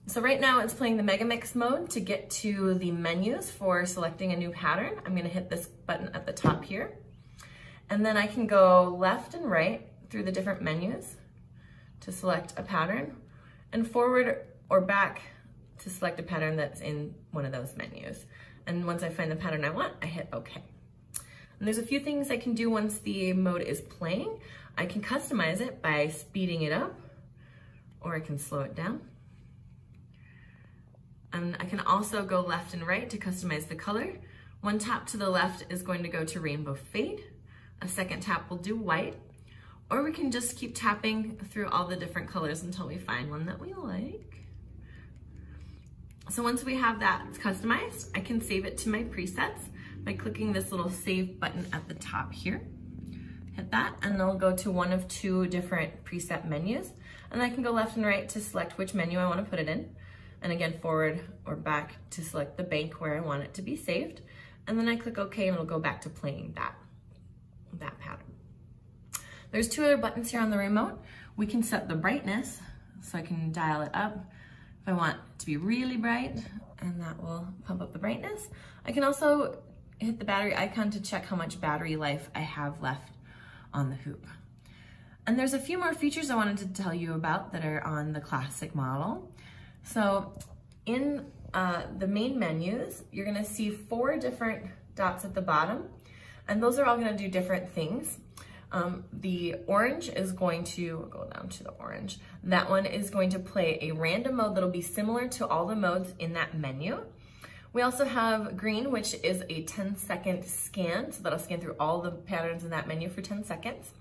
So right now it's playing the Megamix mode. To get to the menus for selecting a new pattern, I'm gonna hit this button at the top here. And then I can go left and right through the different menus to select a pattern, and forward or back to select a pattern that's in one of those menus. And once I find the pattern I want, I hit OK. And there's a few things I can do once the mode is playing. I can customize it by speeding it up, or I can slow it down. And I can also go left and right to customize the color. One tap to the left is going to go to Rainbow Fade. A second tap will do white. Or we can just keep tapping through all the different colors until we find one that we like. So once we have that customized, I can save it to my presets by clicking this little save button at the top here. Hit that, and it'll go to one of two different preset menus. And I can go left and right to select which menu I want to put it in. And again, forward or back to select the bank where I want it to be saved. And then I click OK, and it'll go back to playing that pattern. There's two other buttons here on the remote. We can set the brightness, so I can dial it up if I want it to be really bright, and that will pump up the brightness. I can also hit the battery icon to check how much battery life I have left on the hoop. And there's a few more features I wanted to tell you about that are on the classic model. So in the main menus, you're gonna see 4 different dots at the bottom, and those are all gonna do different things. The orange is going to go down to the orange. That one is going to play a random mode that'll be similar to all the modes in that menu. We also have green, which is a 10-second scan, so that'll scan through all the patterns in that menu for 10 seconds.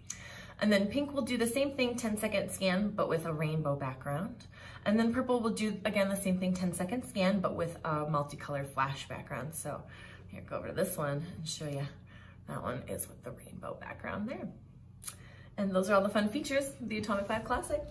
And then pink will do the same thing, 10-second scan, but with a rainbow background. And then purple will do, again, the same thing, 10-second scan, but with a multicolored flash background. So here, go over to this one and show you. That one is with the rainbow background there. And those are all the fun features of the Atomic 5 Classic.